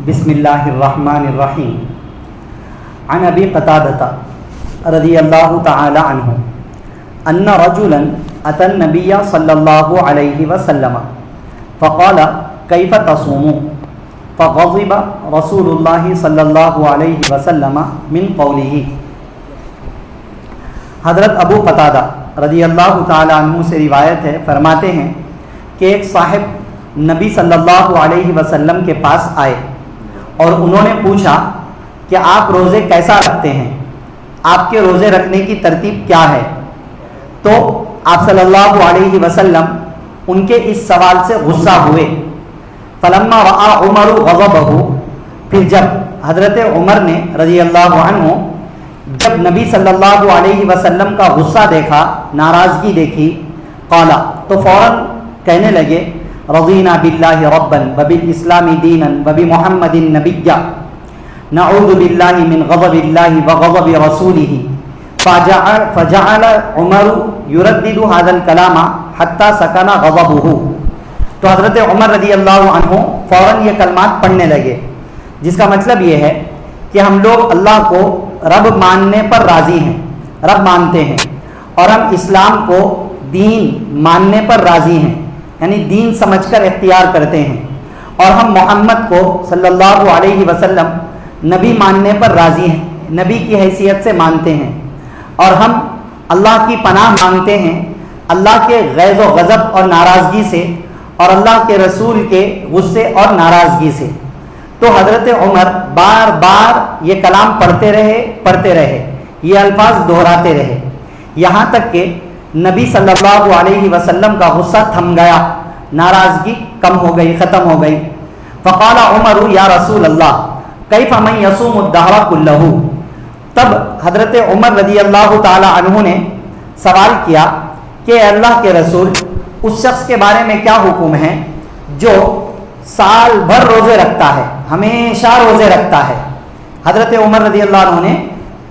بسم اللہ الرحمن الرحیم عن ابی قتادہ رضی اللہ تعالی عنہ ان رجلا اتى النبی صلی اللہ علیہ وسلم فقال کیف تصوم فغضب رسول اللہ صلی اللہ علیہ وسلم من قوله. حضرت ابو قتادہ رضی اللہ تعالی عنہ سے روایت ہے، فرماتے ہیں کہ ایک صاحب نبی صلی اللہ علیہ وسلم کے پاس آئے اور انہوں نے پوچھا کہ آپ روزے کیسا رکھتے ہیں، آپ کے روزے رکھنے کی ترتیب کیا ہے؟ تو آپ صلی اللہ علیہ وسلم ان کے اس سوال سے غصہ ہوئے. فلما رأى عمر غضبه، پھر جب حضرت عمر نے رضی اللہ عنہ جب نبی صلی اللہ علیہ وسلم کا غصہ دیکھا، ناراضگی دیکھی، قال، تو فوراً کہنے لگے رضینا باللہ ربا وبالاسلام دینا وبمحمد نبیا نعوذ باللہ من غضب اللہ وغضب رسولہ. فجعل عمر يردد هذا الكلام حتى سكن غضبه. تو حضرت عمر رضی اللہ عنہ فوراً یہ کلمات پڑھنے لگے، جس کا مطلب یہ ہے کہ ہم لوگ اللہ کو رب ماننے پر راضی ہیں، رب مانتے ہیں، اور ہم اسلام کو دین ماننے پر راضی ہیں، یعنی دین سمجھ کر اختیار کرتے ہیں، اور ہم محمد کو صلی اللہ علیہ وسلم نبی ماننے پر راضی ہیں، نبی کی حیثیت سے مانتے ہیں، اور ہم اللہ کی پناہ مانگتے ہیں اللہ کے غیظ و غضب اور ناراضگی سے، اور اللہ کے رسول کے غصے اور ناراضگی سے. تو حضرت عمر بار بار یہ کلام پڑھتے رہے، یہ الفاظ دہراتے رہے، یہاں تک کہ نبی صلی اللہ علیہ وسلم کا غصہ تھم گیا، ناراضگی کم ہو گئی، ختم ہو گئی. فقال عمر یا رسول اللہ کیف من یصوم الدہر کلہ. تب حضرت عمر رضی اللہ تعالی عنہ نے سوال کیا کہ اللہ کے رسول، اس شخص کے بارے میں کیا حکم ہے جو سال بھر روزے رکھتا ہے، ہمیشہ روزے رکھتا ہے. حضرت عمر رضی اللہ عنہ نے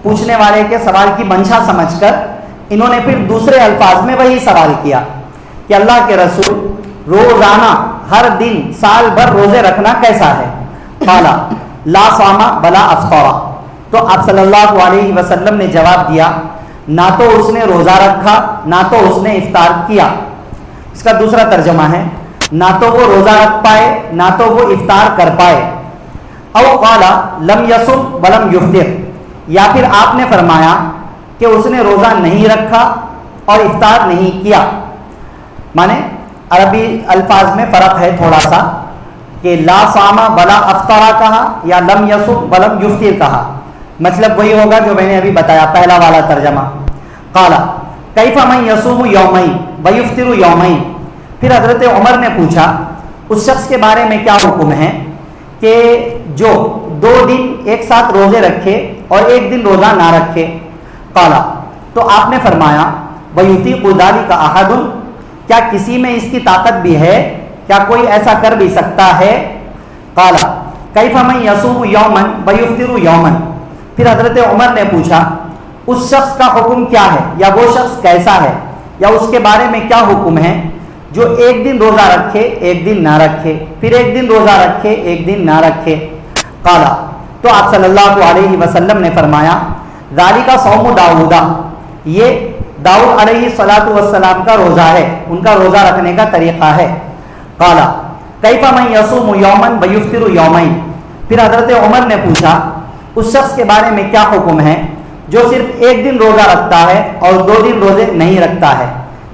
پوچھنے والے کے سوال کی منشا سمجھ کر انہوں نے پھر دوسرے الفاظ میں وہی سوال کیا کہ اللہ کے رسول روزانہ ہر دن سال بھر روزے رکھنا کیسا ہے؟ قال لا صام بلا افطر. تو آپ صلی اللہ علیہ وسلم نے جواب دیا، نہ تو اس نے روزہ رکھا نہ تو اس نے افطار کیا. اس کا دوسرا ترجمہ ہے، نہ تو وہ روزہ رکھ پائے نہ تو وہ افطار کر پائے. او قال لم یصم ولم یفطر، یا پھر آپ نے فرمایا کہ اس نے روزہ نہیں رکھا اور افطار نہیں کیا. مانے عربی الفاظ میں فرق ہے تھوڑا سا، کہ لا صام ولا افطر کہا یا لم یصم ولم یفطر کہا، مطلب وہی ہوگا جو میں نے ابھی بتایا، پہلا والا ترجمہ. قال کیف من یصوم یومین ویفطر یومین. پھر حضرت عمر نے پوچھا اس شخص کے بارے میں کیا حکم ہے کہ جو 2 دن ایک ساتھ روزے رکھے اور ایک دن روزہ نہ رکھے. قال، تو آپ نے فرمایا وَيُطِيقُ ذَلِكَ أَحَدٌ، کیا کسی میں اس کی طاقت بھی ہے، کیا کوئی ایسا کر بھی سکتا ہے؟ قال كَيْفَ مَنْ يَصُومُ يَوْمًا وَيُفْطِرُ يَوْمًا. پھر حضرت عمر نے پوچھا اس شخص کا حکم کیا ہے، یا وہ شخص کیسا ہے، یا اس کے بارے میں کیا حکم ہے جو ایک دن روزہ رکھے ایک دن نہ رکھے، پھر ایک دن روزہ رکھے ایک دن نہ رکھے. قال، تو آپ صلی اللہ علیہ وسلم نے فرمایا ذالک صوم داؤد، یہ داؤد علیہ الصلاۃ والسلام کا روزہ ہے، ان کا روزہ رکھنے کا طریقہ ہے. قال کیف من یصوم یوما ویفطر یومین. پھر حضرت عمر نے پوچھا اس شخص کے بارے میں کیا حکم ہے جو صرف ایک دن روزہ رکھتا ہے اور 2 دن روزے نہیں رکھتا ہے،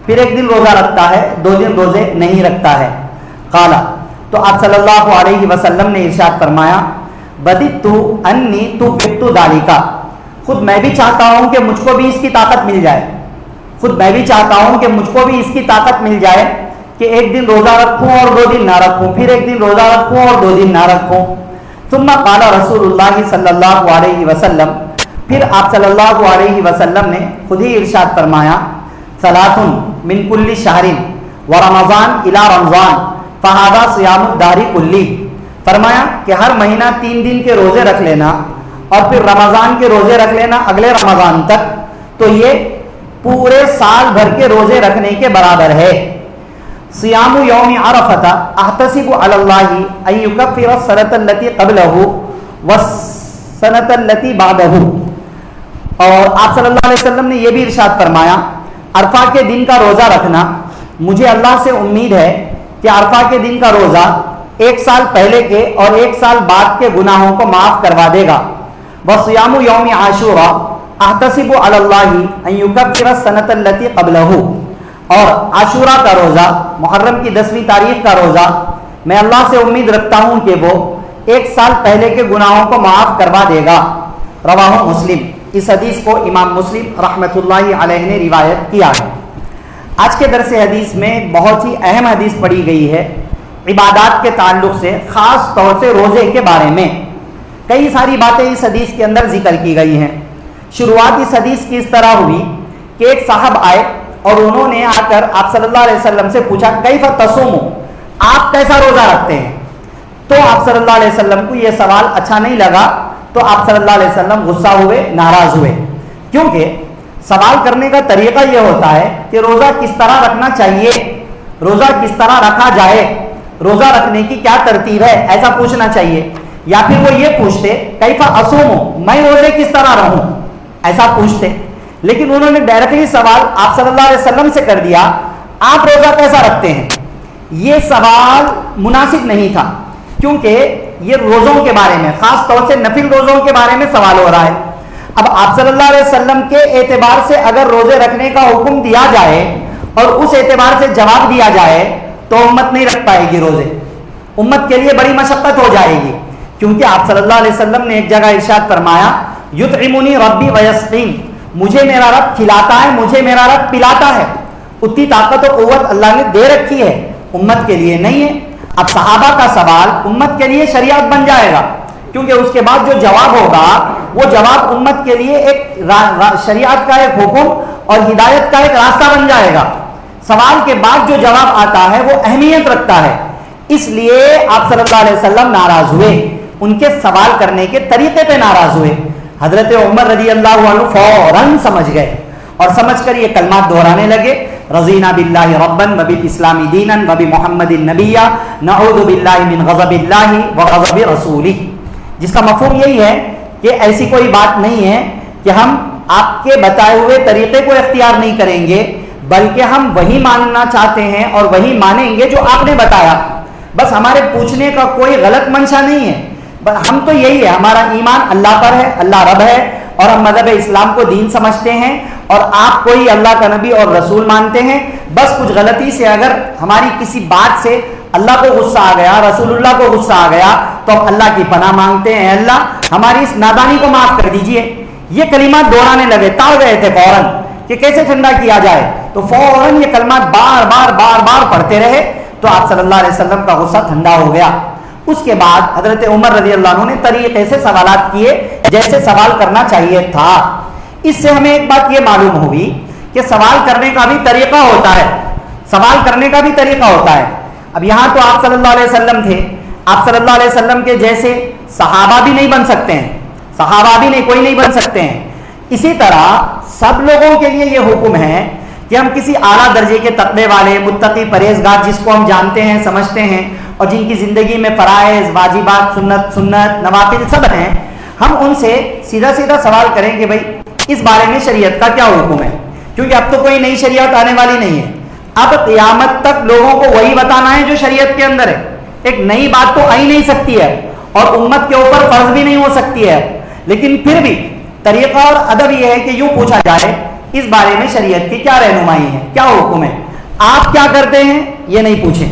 پھر ایک دن روزہ رکھتا ہے 2 دن روزے نہیں رکھتا ہے. قال، تو آپ صلی اللہ علیہ وسلم نے ارشاد فرمایا بددت انی طوقت ذالک، خود میں بھی چاہتا ہوں کہ مجھ کو بھی اس کی طاقت مل جائے، خود میں بھی چاہتا ہوں کہ مجھ کو بھی اس کی طاقت مل جائے کہ ایک دن روزہ رکھوں اور 2 دن نہ رکھوں، پھر ایک دن روزہ رکھوں اور 2 دن نہ رکھوں. ثم قال رسول اللہ صلی اللہ علیہ وسلم، پھر آپ صلی اللہ علیہ وسلم نے خود ہی ارشاد فرمایا ثلاث من کل شہر ورمضان الی رمضان فہذا صیام الدہر کلی. فرمایا کہ ہر مہینہ 3 دن کے روزے رکھ لینا اور پھر رمضان کے روزے رکھ لینا اگلے رمضان تک، تو یہ پورے سال بھر کے روزے رکھنے کے برابر ہے. सियामु यौमि अरफता अहतसिबु अलल्लाहि अन युकफ्फिर सनतल्लती क़ब्लहु वस्सनतल्लती बअदहु। और आप सल्लल्लाहु अलैहि वसल्लम ने यह भी इरशाद फरमाया, अरफा के दिन का रोज़ा रखना, मुझे अल्लाह से उम्मीद है कि अरफा के दिन का रोज़ा एक साल पहले के और एक साल बाद के गुनाहों को माफ़ करवा देगा। वसियामु यौमि आशूरा अहतसिबु अलल्लाहि अन युकफ्फिर सनतल्लती क़ब्लहु। और आशूरा का रोज़ा, मुहर्रम की 10वीं तारीख का रोज़ा, मैं अल्लाह से उम्मीद रखता हूँ कि वो एक साल पहले के गुनाहों को माफ़ करवा देगा। रवाहु मुस्लिम। इस हदीस को इमाम मुस्लिम रहमतुल्लाहि अलैहि ने रिवायत किया है। आज के दरस हदीस में बहुत ही अहम हदीस पढ़ी गई है इबादत के ताल्लुक़ से, ख़ास तौर से रोज़े के बारे में। कई सारी बातें इस हदीस के अंदर जिक्र की गई हैं। शुरुआत इस हदीस की इस तरह हुई कि एक साहब आए और उन्होंने आकर आप सल्लल्लाहु अलैहि वसल्लम से पूछा, कैफ़ तसूमु, आप कैसा रोज़ा रखते हैं? तो आप सल्लल्लाहु अलैहि वसल्लम को यह सवाल अच्छा नहीं लगा, तो आप सल्लल्लाहु अलैहि वसल्लम गुस्सा हुए, नाराज़ हुए। क्योंकि सवाल करने का तरीका यह होता है कि रोज़ा किस तरह रखना चाहिए, रोज़ा किस तरह रखा जाए, रोज़ा रखने की क्या तरतीब है, ऐसा पूछना चाहिए। या फिर वो ये पूछते, कैफ़ा असूमु, मैं रोज़े किस तरह रहूं, ऐसा पूछते। लेकिन उन्होंने डायरेक्टली सवाल आप सल्लल्लाहु अलैहि वसल्लम से कर दिया, आप रोज़ा कैसा रखते हैं। ये सवाल मुनासिब नहीं था, क्योंकि ये रोज़ों के बारे में, ख़ास तौर से नफिल रोज़ों के बारे में सवाल हो रहा है। अब आप सल्लल्लाहु अलैहि वसल्लम के एतबार से अगर रोज़े रखने का हुक्म दिया जाए और उस एतबार से जवाब दिया जाए तो उम्मत नहीं रख पाएगी रोज़े, उम्मत के लिए बड़ी मशक्क़त हो जाएगी। क्योंकि आप सल्लल्लाहु अलैहि वसल्लम ने एक जगह इरशाद फरमाया, युतइमुनी रब्बी वयस्कीन, मुझे मेरा रब खिलाता है, मुझे मेरा रब पिलाता है। उतनी ताकत और क़ुव्वत अल्लाह ने दे रखी है, उम्मत के लिए नहीं है। अब सहाबा का सवाल उम्मत के लिए शरीयत बन जाएगा, क्योंकि उसके बाद जो जवाब होगा वो जवाब उम्मत के लिए एक शरीयत का एक हुक्म और हिदायत का एक रास्ता बन जाएगा। सवाल के बाद जो जवाब आता है वो अहमियत रखता है। इसलिए आप सल्लल्लाहु अलैहि वसल्लम नाराज हुए, उनके सवाल करने के तरीके पे नाराज हुए। हजरत उमर रज़ी अल्लाहु अन्हु फौरन समझ गए और समझकर ये कलमात दोहराने लगे, रज़ीना बिल्लाहि रब्बन व बिल इस्लामी दीनन व बि मुहम्मदिन नबिय्या नऊज़ु बिल्लाहि मिन गज़बिल्लाहि व गज़बि रसूलिही। जिसका मफ़हूम यही है कि ऐसी कोई बात नहीं है कि हम आपके बताए हुए तरीके को इख्तियार नहीं करेंगे, बल्कि हम वही मानना चाहते हैं और वही मानेंगे जो आपने बताया। बस हमारे पूछने का कोई गलत मंशा नहीं है, हम तो यही है, हमारा ईमान अल्लाह पर है, अल्लाह रब है और हम मज़हब इस्लाम को दीन समझते हैं और आप कोई अल्लाह का नबी और रसूल मानते हैं। बस कुछ गलती से अगर हमारी किसी बात से अल्लाह को गुस्सा आ गया, रसूलुल्लाह को गुस्सा आ गया, तो हम अल्लाह की पनाह मांगते हैं, अल्लाह हमारी इस नादानी को माफ कर दीजिए। ये कलिमात दोहराने लगे, ताड़ गए थे फौरन कि कैसे ठंडा किया जाए, तो फौरन ये कलिमात बार बार पढ़ते रहे, तो आप सल्लल्लाहु अलैहि वसल्लम का गुस्सा ठंडा हो गया। उसके बाद हजरत उमर रज़ी अल्लाह अन्हु ने तरीके से सवालात किए जैसे सवाल करना चाहिए था। इससे हमें एक बात ये मालूम हुई कि सवाल करने का भी तरीका होता है, सवाल करने का भी तरीका होता है। अब यहाँ तो आप सल्लल्लाहु अलैहि वसल्लम थे, आप सल्लल्लाहु अलैहि वसल्लम के जैसे सहाबा भी नहीं बन सकते हैं, सहाबा भी नहीं, कोई नहीं बन सकते हैं। इसी तरह सब लोगों के लिए ये हुक्म है कि हम किसी आला दर्जे के तक़वे वाले मुत्तकी परहेजगार, जिसको हम जानते हैं, समझते हैं और जिनकी ज़िंदगी में फ़राइज़, वाजिबात, सुन्नत, नवाफिल सब हैं, हम उनसे सीधा सीधा सवाल करें कि भाई इस बारे में शरीयत का क्या हुक्म है। क्योंकि अब तो कोई नई शरीयत आने वाली नहीं है, अब क़यामत तक लोगों को वही बताना है जो शरीयत के अंदर है। एक नई बात तो आ ही नहीं सकती है और उम्मत के ऊपर फ़र्ज भी नहीं हो सकती है। लेकिन फिर भी तरीक़ा और अदब यह है कि यूँ पूछा जाए, इस बारे में शरीयत की क्या रहनुमाई है, क्या हुक्म है, आप क्या करते हैं, ये नहीं पूछें।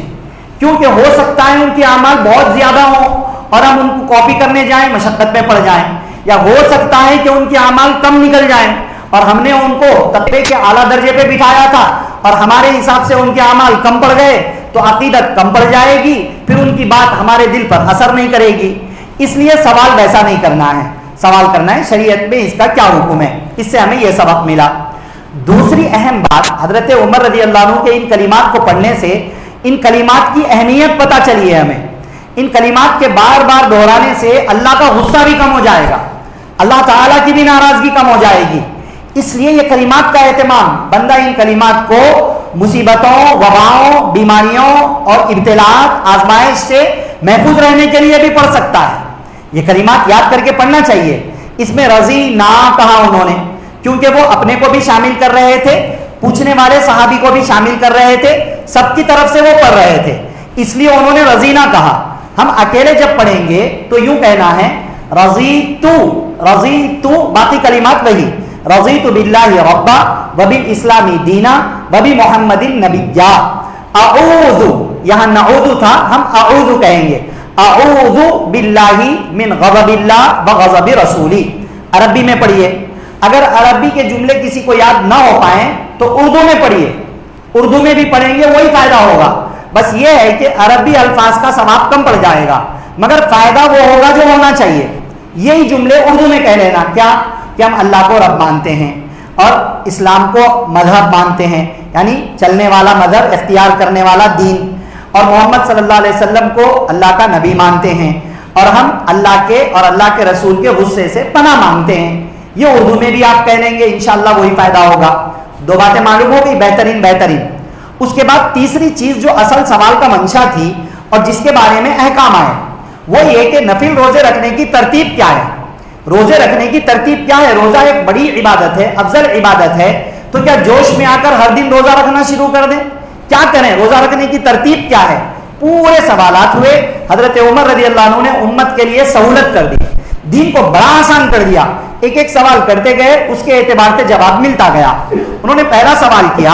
क्योंकि हो सकता है उनके अमाल बहुत ज़्यादा हो और हम उनको कॉपी करने जाएं, मशक्क़त में पड़ जाएं, या हो सकता है कि उनके अमाल कम निकल जाएं और हमने उनको तक़वे के आला दर्जे पे बिठाया था और हमारे हिसाब से उनके अमाल कम पड़ गए, तो अक़ीदत कम पड़ जाएगी, फिर उनकी बात हमारे दिल पर असर नहीं करेगी। इसलिए सवाल वैसा नहीं करना है, सवाल करना है शरीयत में इसका क्या हुक्म है। इससे हमें यह सबक मिला। दूसरी अहम बात, हजरत उमर रज़ी अल्लाह अन्हु के इन कलिमात को पढ़ने से इन कलिमात की अहमियत पता चली है हमें। इन कलिमात के बार बार दोहराने से अल्लाह का गुस्सा भी कम हो जाएगा, अल्लाह ताला की भी नाराजगी कम हो जाएगी। इसलिए ये कलिमात का एहतमाम, बंदा इन कलिमात को मुसीबतों, वबाओं, बीमारियों और इब्तिलात, आजमाइश से महफूज रहने के लिए भी पढ़ सकता है। ये कलिमात याद करके पढ़ना चाहिए। इसमें रजी ना कहा उन्होंने, क्योंकि वो अपने को भी शामिल कर रहे थे, पूछने वाले सहाबी को भी शामिल कर रहे थे, सबकी तरफ से वो पढ़ रहे थे, इसलिए उन्होंने रजी ना कहा। हम अकेले जब पढ़ेंगे तो यूं कहना है रजी तू, बाकी कलिमात वही, रजी तु बिल्लाहि रब्बा व बिल इस्लामी दीना व बि मुहम्मदिन नबिय्या। अऊदु, यहां नऊदु था, हम अऊदु कहेंगे, अऊदु बिल्लाहि मिन गज़बिल्लाह व गज़बि रसूली। अरबी में पढ़िए। अगर अरबी के जुमले किसी को याद ना हो पाए तो उर्दू में पढ़िए, उर्दू में भी पढ़ेंगे वही फायदा होगा। बस ये है कि अरबी अल्फाज का सवाब कम पड़ जाएगा, मगर फायदा वो होगा जो होना चाहिए। यही जुमले उर्दू में कह लेना, क्या कि हम अल्लाह को रब मानते हैं और इस्लाम को मजहब मानते हैं, यानी चलने वाला मजहब, इख्तियार करने वाला दीन, और मोहम्मद सल्लल्लाहु अलैहि वसल्लम को अल्लाह का नबी मानते हैं, और हम अल्लाह के और अल्लाह के रसूल के गुस्से से पनाह मांगते हैं। ये उर्दू में भी आप कह लेंगे, इंशाअल्लाह वही फायदा होगा। दो बातें मालूम हो गई, बेहतरीन। उसके बाद तीसरी चीज जो असल सवाल का मंशा थी और जिसके बारे में अहकाम आए, वो ये कि नफिल रोजे रखने की तरतीब क्या है। रोजे रखने की तरतीब क्या है? रोजा एक बड़ी इबादत है, अफजल इबादत है, तो क्या जोश में आकर हर दिन रोजा रखना शुरू कर दें? क्या करें? रोजा रखने की तरतीब क्या है? पूरे सवालात हुए। हजरत उमर रज़ी अल्लाह अन्हु ने उम्मत के लिए सहूलत कर दी, दीन को बड़ा आसान कर दिया। एक एक सवाल करते गए, उसके एतबार से जवाब मिलता गया। उन्होंने पहला सवाल किया,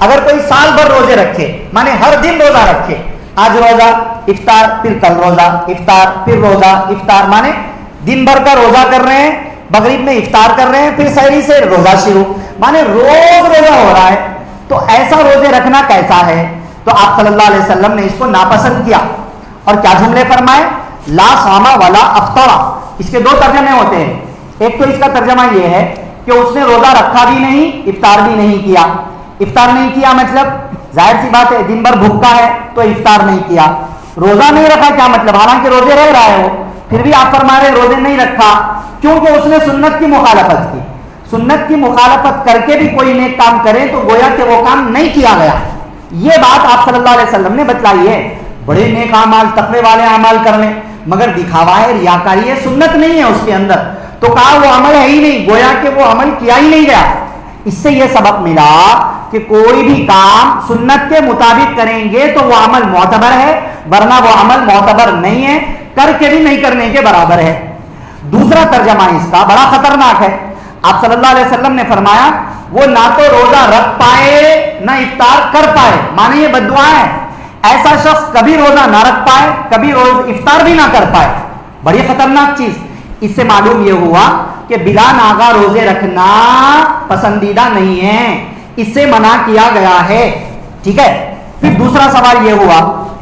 अगर कोई साल भर रोजे रखे, माने हर दिन रोजा रखे, आज रोजा इफ्तार, फिर कल रोजा इफ्तार, फिर रोजा इफ्तार, माने दिन भर का रोजा कर रहे हैं, मगरिब में इफ्तार कर रहे हैं, फिर सहरी से रोजा शुरू, माने रोज रोजा हो रहा है। तो ऐसा रोजे रखना कैसा है? तो आप सल्लल्लाहु अलैहि वसल्लम ने इसको नापसंद किया और क्या जुमले फरमाए? ला सामा वला अफ्तरा। इसके दो तर्जमे होते हैं। एक तो इसका तर्जमा यह है कि उसने रोजा रखा भी नहीं, इफ्तार भी नहीं किया। इफ्तार नहीं किया मतलब जाहिर सी बात है, दिन भर भूखा है तो इफ्तार नहीं किया। रोजा नहीं रखा क्या मतलब? हालांकि रोजे रह रहा है वो, फिर भी आप फरमा रहे रोजे नहीं रखा, क्योंकि उसने सुन्नत की मुखालफत की। सुन्नत की मुखालफत करके भी कोई नेक काम करे तो गोया कि वो काम नहीं किया गया। ये बात आप सल्लल्लाहु अलैहि वसल्लम ने बतलाई है। बड़े नेक अमाल, तकवे वाले अमाल कर लें, मगर दिखावा है, रियाकारी है, सुन्नत नहीं है उसके अंदर, तो कहा वो अमल है ही नहीं, गोया कि वो अमल किया ही नहीं गया। इससे यह सबक मिला कि कोई भी काम सुन्नत के मुताबिक करेंगे तो वो अमल मोतबर है, वरना वो अमल मोतबर नहीं है, करके भी नहीं करने के बराबर है। दूसरा तर्जमा इसका बड़ा खतरनाक है। आप सल्लल्लाहु अलैहि वसल्लम ने फरमाया वो ना तो रोजा रख पाए ना इफ्तार कर पाए, माने ये बद्दुआ है। ऐसा शख्स कभी रोजा ना रख पाए, कभी रोज इफ्तार भी ना कर पाए, बड़ी खतरनाक चीज। इससे मालूम यह हुआ कि बिला नागा रोजे रखना पसंदीदा नहीं है, इससे मना किया गया है। ठीक है। फिर दूसरा सवाल यह हुआ,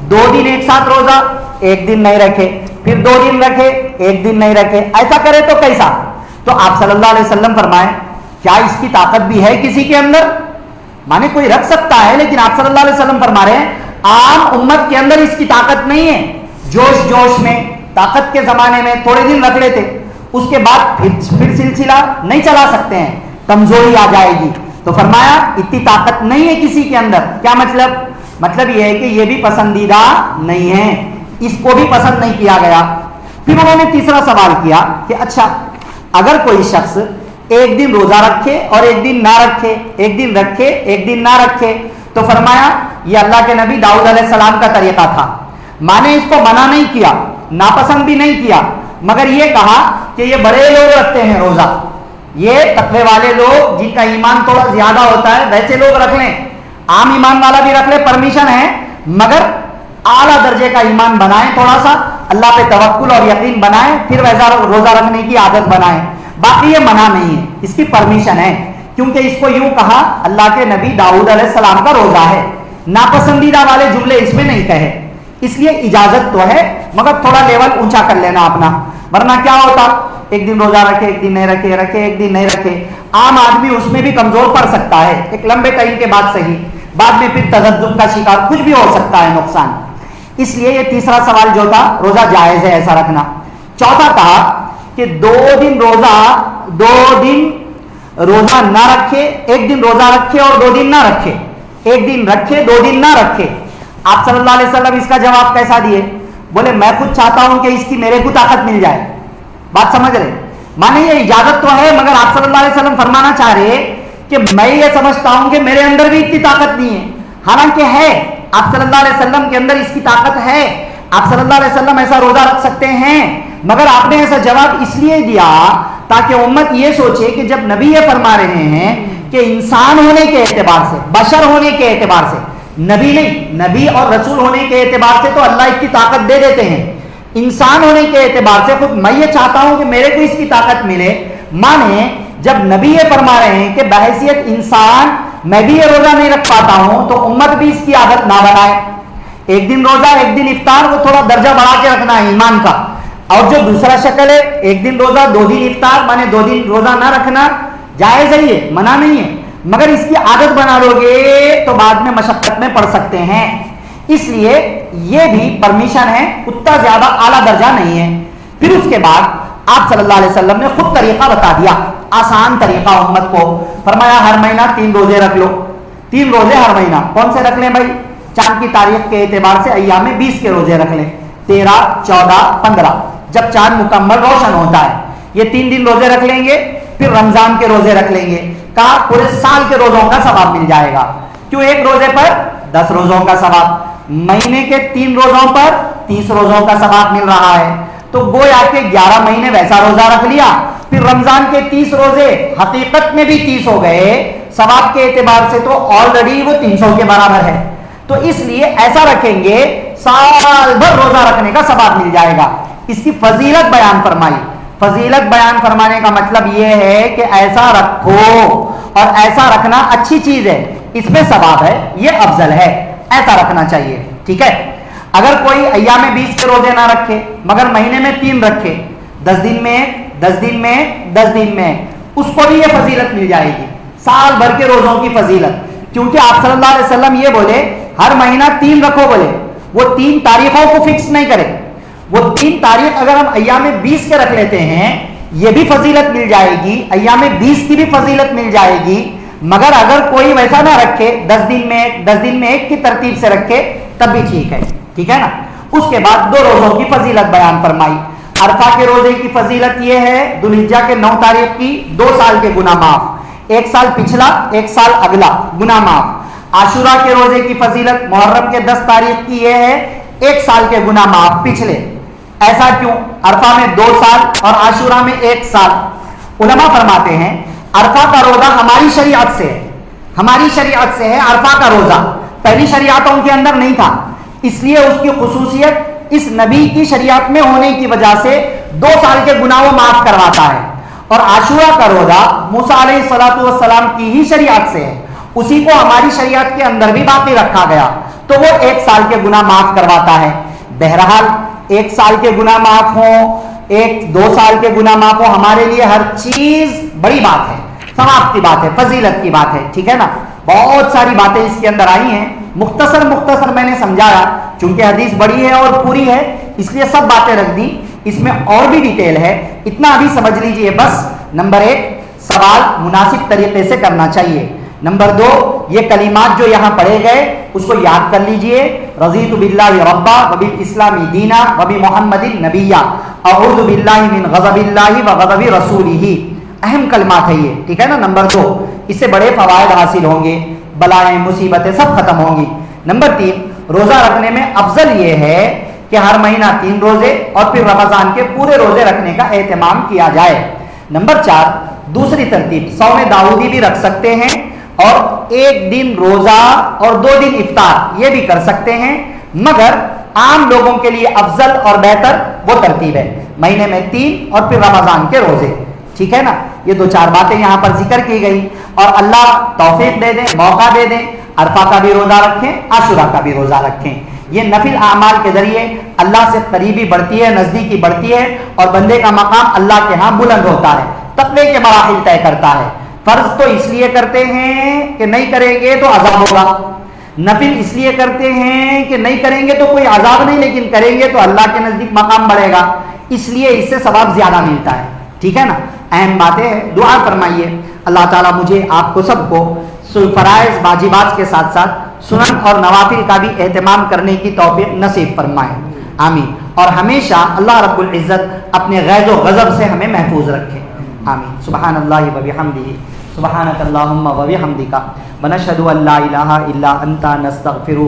2 दिन एक साथ रोजा, एक दिन नहीं रखे, फिर 2 दिन रखे, एक दिन नहीं रखे, ऐसा करे तो कैसा? तो आप सल्लल्लाहु अलैहि वसल्लम फरमाए, क्या इसकी ताकत भी है किसी के अंदर? माने कोई रख सकता है, लेकिन आप सल्लल्लाहु अलैहि वसल्लम फरमा रहे हैं आम उम्मत के अंदर इसकी ताकत नहीं है। जोश जोश में, ताकत के जमाने में थोड़े दिन रख लेते, उसके बाद फिर सिलसिला नहीं चला सकते हैं, कमजोरी आ जाएगी। तो फरमाया इतनी ताकत नहीं है किसी के अंदर। क्या मतलब? मतलब यह है कि यह भी पसंदीदा नहीं है, इसको भी पसंद नहीं किया गया। फिर उन्होंने तीसरा सवाल किया कि अच्छा अगर कोई शख्स एक दिन रोजा रखे और एक दिन ना रखे, एक दिन रखे एक दिन ना रखे, तो फरमाया ये अल्लाह के नबी दाऊद अलैहिस्सलाम का तरीका था। माने इसको मना नहीं किया, नापसंद भी नहीं किया, मगर ये कहा कि ये बड़े लोग रखते हैं रोजा, ये तकवे वाले लोग जिनका ईमान थोड़ा ज्यादा होता है वैसे लोग रख लें, आम ईमान वाला भी रख ले, परमिशन है, मगर आला दर्जे का ईमान बनाएं, थोड़ा सा अल्लाह पे तवक्कुल और यकीन बनाएं, फिर वैसा रोजा रखने की आदत बनाएं। बाकी ये मना नहीं है, इसकी परमिशन है, क्योंकि इसको यूं कहा अल्लाह के नबी दाऊद अलैहिस्सलाम का रोजा है। नापसंदीदा वाले जुमले इसमें नहीं कहे, इसलिए इजाजत तो है, मगर थोड़ा लेवल ऊंचा कर लेना अपना, वरना क्या होता एक दिन रोजा रखे एक दिन नहीं रखे, रखे एक दिन नहीं रखे, आम आदमी उसमें भी कमजोर पड़ सकता है, एक लंबे टाइम के बाद सही, बाद में फिर तजद्दुद का शिकार, कुछ भी हो सकता है नुकसान। इसलिए ये तीसरा सवाल जो था रोजा जायज है ऐसा रखना। चौथा कहा कि 2 दिन रोजा ना रखे, एक दिन रोजा रखे और 2 दिन ना रखे, ایک دن رکھے 2 دن نہ رکھے. آپ صلی اللہ علیہ وسلم اس کا جواب کیسا دیے؟ بولے میں خود چاہتا ہوں کہ اس کی میرے کو طاقت مل جائے. بات سمجھ رہے؟ مانے یہ اجازت تو ہے، مگر آپ صلی اللہ علیہ وسلم فرمانا چاہ رہے کہ میں یہ سمجھتا ہوں کہ میرے اندر بھی اتنی طاقت نہیں ہے، حالانکہ ہے. آپ صلی اللہ علیہ وسلم کے اندر اس کی طاقت ہے. آپ صلی اللہ علیہ وسلم ایسا روزہ رکھ سکتے ہیں، مگر آپ نے ایسا جواب اس لیے دیا تاکہ امت یہ سوچے کہ جب نبی یہ فرما رہے ہیں کہ انسان ہونے کے اعتبار سے، بشر ہونے کے اعتبار سے، نبی نہیں، نبی اور رسول ہونے کے اعتبار سے تو اللہ اس کی طاقت دے دیتے ہیں، انسان ہونے کے اعتبار سے خود میں یہ چاہتا ہوں کہ میرے کو اس کی طاقت ملے. مانے جب نبی یہ فرما رہے ہیں کہ بحیثیت انسان میں بھی یہ روزہ نہیں رکھ پاتا ہوں تو امت بھی اس کی عادت نہ بنائے. ایک دن روزہ ایک دن افطار، وہ تھوڑا درجہ بڑھا کے رکھنا ہے ایمان کا. اور جو دوسرا شکل ہے ایک دن روزہ 2 دن افطار، مانے 2 دن روزہ نہ رکھنا جائز ہے، یہ منع نہیں ہے، مگر اس کی عادت بنا لو گے تو بعد میں مشقت میں پڑ سکتے ہیں. اس لیے یہ بھی پرمیشن ہے، اتنا زیادہ اعلیٰ درجہ نہیں ہے. پھر اس کے بعد آپ صلی اللہ علیہ وسلم نے خود طریقہ بتا دیا، آسان طریقہ امت کو. فرمایا ہر مہینہ 3 روزے رکھ لو. 3 روزے ہر مہینہ. کون سے رکھ لیں بھائی؟ چاند کی تاریخ کے اعتبار سے ایام 20 کے روزے رکھ لیں، 13 14 15، جب چاند مکمل روشن ہوتا ہے یہ 3 دن روزے رکھ لیں گے. پھر رمضان کے روزے رکھ لیں گے. کہا پورے سال کے روزوں کا ثواب مل جائے گا. کیوں؟ ایک روزے پر 10 روزوں کا ثواب، مہینے کے 3 روزوں پر 30 روزوں کا ثواب مل رہا ہے. تو گویا کہ 11 مہینے ویسا روزہ رکھ لیا. پھر رمضان کے 30 روزے حقیقت میں بھی 30 ہو گئے، ثواب کے اعتبار سے تو آلریڈی وہ 300 کے برابر ہے. تو اس لیے ایسا رکھیں گے سال بھر روزہ رکھنے کا ثواب مل جائے گا. اس کی فضیلت بیان فرمائی. فضیلت بیان فرمانے کا مطلب یہ ہے کہ ایسا رکھو، اور ایسا رکھنا اچھی چیز ہے، اس میں ثواب ہے، یہ افضل ہے، ایسا رکھنا چاہیے. ٹھیک ہے؟ اگر کوئی ایام 20 کے روزے نہ رکھے مگر مہینے میں 3 رکھے، 10 دن میں 10 دن میں 10 دن میں، اس کو بھی یہ فضیلت مل جائے گی، سال بھر کے روزوں کی فضیلت. کیونکہ آپ صلی اللہ علیہ وسلم یہ بولے ہر مہینہ 3 رکھو، بولے وہ 3 تاریخوں کو فکس نہیں کرے. وہ 3 تاریخ اگر ہم ایام 20 کے رکھ لیتے ہیں یہ بھی فضیلت مل جائے گی، ایام 20 کی بھی فضیلت مل جائے گی. مگر اگر کوئی ویسا نہ رکھے، 10 دن میں 10 دن میں ایک کی ترتیب سے رکھے تب بھی ٹھیک ہے. ٹھیک ہے نا؟ اس کے بعد 2 روزوں کی فضیلت بیان فرمائی. عرفہ کے روزے کی فضیلت یہ ہے، ذوالحجہ کے 9 تاریخ کی 2 سال کے گناہ معاف، 1 سال پچھلا 1 سال اگلا گناہ معاف. عاشورہ کے روزے کی فضیلت محرم کے 10 تاریخ کی یہ ہے، 1 سال کے گناہ معاف پچھلے. ایسا کیوں؟ عرفہ میں 2 سال اور عاشورہ میں 1 سال. علماء فرماتے ہیں عرفہ کا روزہ ہماری شریعت سے ہے، ہماری شریعت سے ہے عرفہ کا روزہ، پہلی شریعتوں کے اندر نہیں تھا. اس لیے اس کی خصوصیت اس نبی کی شریعت میں ہونے کی وجہ سے 2 سال کے گناہ وہ معاف کرواتا ہے. اور عاشورہ کا روزہ موسیٰ علیہ السلام کی ہی شریعت سے ہے، اسی کو ہماری شریعت کے اندر بھی باقی رکھا گیا، تو وہ 1 سال کے گناہ معاف کرواتا ہے. بہرحال 1 سال کے گناہ معاف ہوں، 2 سال کے گناہ معاف ہوں، ہمارے لیے ہر چیز بڑی بات ہے، ثواب کی بات ہے، فضیلت کی بات ہے. ٹھیک ہے نا؟ بہت ساری باتیں اس کے اندر آئی ہیں، مختصر میں نے سمجھایا، چونکہ حدیث بڑی ہے اور پوری ہے اس لیے سب باتیں رکھ دی. اس میں اور بھی ڈیٹیل ہے، اتنا ابھی سمجھ لیجئے بس. نمبر 1 سوال مناسب طریقے سے کرنا چاہیے. نمبر 2 یہ کلمات جو یہاں پڑھے گئے اس کو یاد کر لیجئے. رضیت باللہ ربا وبالاسلام دینا وبمحمد نبیا اعوذ باللہ من غضب اللہ وغضب رسولہ. اہم کلمات ہے یہ. ٹھیک ہے نا؟ نمبر 2 اس سے بڑے فوائد حاصل ہوں گے، بلائیں مصیبتیں سب ختم ہوں گی. نمبر 3 روزہ رکھنے میں افضل یہ ہے کہ ہر مہینہ 3 روزے اور پھر رمضان کے پورے روزے رکھنے کا اہتمام کیا جائے. نمبر 4 دوسری ترتیب صوم داؤدی بھی رکھ سکتے ہیں، اور 1 دن روزہ اور 2 دن افطار یہ بھی کر سکتے ہیں، مگر عام لوگوں کے لیے افضل اور بہتر وہ ترتیب ہے، مہینے میں 3 اور پھر رمضان کے روزے. ٹھیک ہے نا؟ یہ 2-4 باتیں یہاں پر ذکر کی گئی، اور اللہ توفیق دے دیں، موقع دے دیں، عرفہ کا بھی روزہ رکھیں، عاشورہ کا بھی روزہ رکھیں. یہ نفل اعمال کے ذریعے اللہ سے قریبی بڑھتی ہے، نزدیکی بڑھتی ہے، اور بندے کا مقام اللہ کے ہاں بلند ہوتا ہے، تقوی کے مراحل طے کرتا ہے. فرض تو اس لیے کرتے ہیں کہ نہیں کریں گے تو عذاب ہوگا، نفل اس لیے کرتے ہیں کہ نہیں کریں گے تو کوئی عذاب نہیں، لیکن کریں گے تو اللہ کے نزدیک مقام بڑھے گا، اس لیے اس سے ثواب زیادہ ملتا ہے. ٹھیک ہے نا؟ اہم باتیں ہیں. دعا فرمائیے اللہ تعالیٰ مجھے آپ کو سب کو فرائض واجبات کے ساتھ ساتھ سنن اور نوافل کا بھی اہتمام کرنے کی توفیق نصیب فرمائے، آمین۔ اور ہمیشہ اللہ رب العزت اپنے غیظ و غضب سے ہمیں محفوظ رکھے، آمین۔ سبحان اللہ و بحمدہ، سبحانک اللہم و بحمدک، ونشہد ان لا الہ الا انت، نستغفرک۔